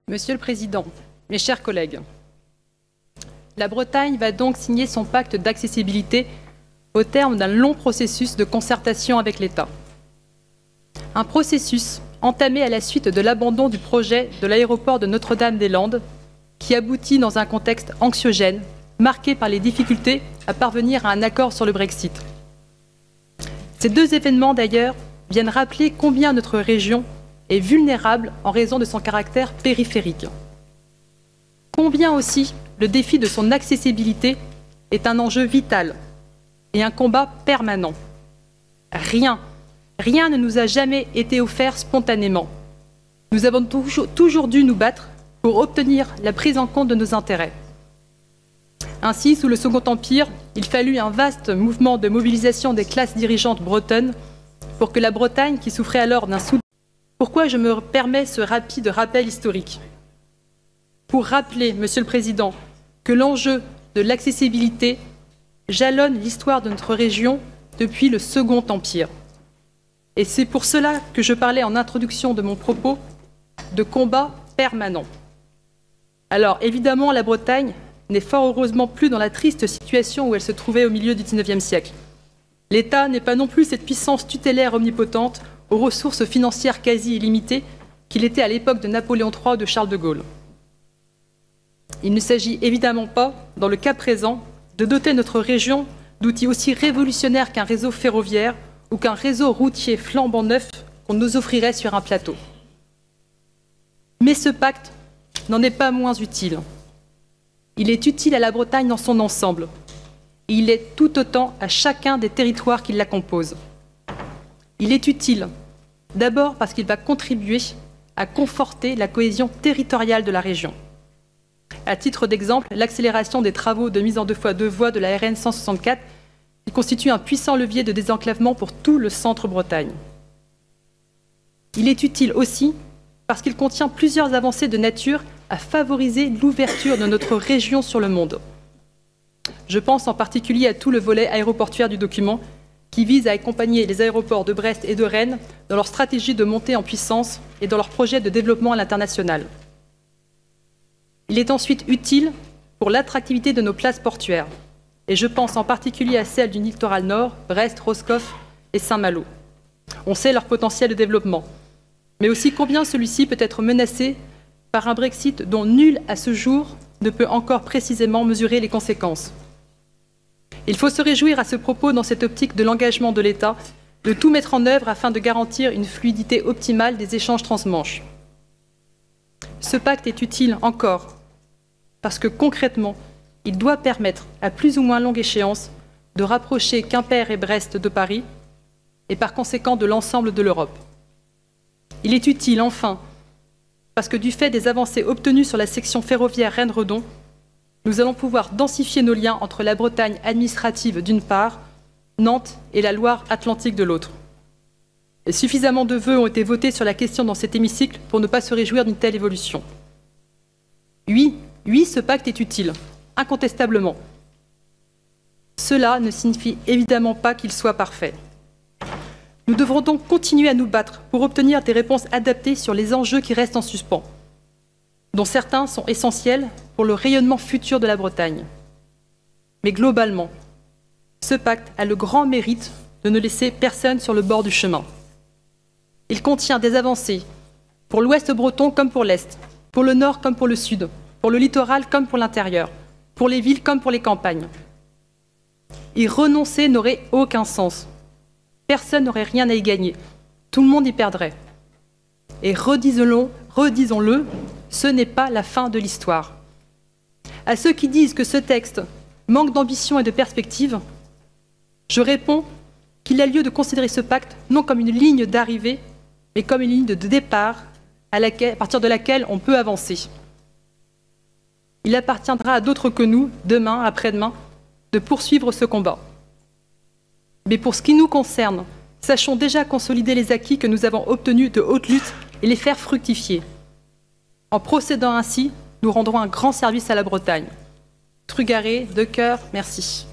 Monsieur le Président, mes chers collègues, la Bretagne va donc signer son pacte d'accessibilité au terme d'un long processus de concertation avec l'État. Un processus entamé à la suite de l'abandon du projet de l'aéroport de Notre-Dame-des-Landes, qui aboutit dans un contexte anxiogène, marqué par les difficultés à parvenir à un accord sur le Brexit. Ces deux événements, d'ailleurs, viennent rappeler combien notre région est vulnérable en raison de son caractère périphérique. Combien aussi le défi de son accessibilité est un enjeu vital et un combat permanent. Rien ne nous a jamais été offert spontanément. Nous avons toujours dû nous battre pour obtenir la prise en compte de nos intérêts. Ainsi, sous le Second Empire, il fallut un vaste mouvement de mobilisation des classes dirigeantes bretonnes pour que la Bretagne, qui souffrait alors d'un soutien. Pourquoi je me permets ce rapide rappel historique? Pour rappeler, Monsieur le Président, que l'enjeu de l'accessibilité jalonne l'histoire de notre région depuis le Second Empire. Et c'est pour cela que je parlais en introduction de mon propos de combat permanent. Alors, évidemment, la Bretagne n'est fort heureusement plus dans la triste situation où elle se trouvait au milieu du XIXe siècle. L'État n'est pas non plus cette puissance tutélaire omnipotente aux ressources financières quasi illimitées qu'il était à l'époque de Napoléon III ou de Charles de Gaulle. Il ne s'agit évidemment pas, dans le cas présent, de doter notre région d'outils aussi révolutionnaires qu'un réseau ferroviaire ou qu'un réseau routier flambant neuf qu'on nous offrirait sur un plateau. Mais ce pacte n'en est pas moins utile. Il est utile à la Bretagne dans son ensemble. Et il est tout autant à chacun des territoires qui la composent. Il est utile, d'abord parce qu'il va contribuer à conforter la cohésion territoriale de la région. À titre d'exemple, l'accélération des travaux de mise en 2x2 voies de la RN 164 qui constitue un puissant levier de désenclavement pour tout le centre Bretagne. Il est utile aussi parce qu'il contient plusieurs avancées de nature à favoriser l'ouverture de notre région sur le monde. Je pense en particulier à tout le volet aéroportuaire du document qui vise à accompagner les aéroports de Brest et de Rennes dans leur stratégie de montée en puissance et dans leur projet de développement à l'international. Il est ensuite utile pour l'attractivité de nos places portuaires, et je pense en particulier à celles du littoral nord, Brest, Roscoff et Saint-Malo. On sait leur potentiel de développement, mais aussi combien celui-ci peut être menacé par un Brexit dont nul à ce jour ne peut encore précisément mesurer les conséquences. Il faut se réjouir à ce propos, dans cette optique de l'engagement de l'État, de tout mettre en œuvre afin de garantir une fluidité optimale des échanges transmanche. Ce pacte est utile encore parce que concrètement, il doit permettre, à plus ou moins longue échéance, de rapprocher Quimper et Brest de Paris et par conséquent de l'ensemble de l'Europe. Il est utile, enfin, parce que du fait des avancées obtenues sur la section ferroviaire Rennes-Redon, nous allons pouvoir densifier nos liens entre la Bretagne administrative d'une part, Nantes et la Loire-Atlantique de l'autre. Et suffisamment de vœux ont été votés sur la question dans cet hémicycle pour ne pas se réjouir d'une telle évolution. Oui, ce pacte est utile, incontestablement. Cela ne signifie évidemment pas qu'il soit parfait. Nous devrons donc continuer à nous battre pour obtenir des réponses adaptées sur les enjeux qui restent en suspens, dont certains sont essentiels pour le rayonnement futur de la Bretagne. Mais globalement, ce pacte a le grand mérite de ne laisser personne sur le bord du chemin. Il contient des avancées pour l'ouest breton comme pour l'est, pour le nord comme pour le sud, pour le littoral comme pour l'intérieur, pour les villes comme pour les campagnes. Y renoncer n'aurait aucun sens. Personne n'aurait rien à y gagner. Tout le monde y perdrait. Et redisons-le, ce n'est pas la fin de l'histoire. À ceux qui disent que ce texte manque d'ambition et de perspective, je réponds qu'il a lieu de considérer ce pacte non comme une ligne d'arrivée, mais comme une ligne de départ à partir de laquelle on peut avancer. Il appartiendra à d'autres que nous, demain, après-demain, de poursuivre ce combat. Mais pour ce qui nous concerne, sachons déjà consolider les acquis que nous avons obtenus de haute lutte et les faire fructifier. En procédant ainsi, nous rendrons un grand service à la Bretagne. Trugaré, Decoeur, merci.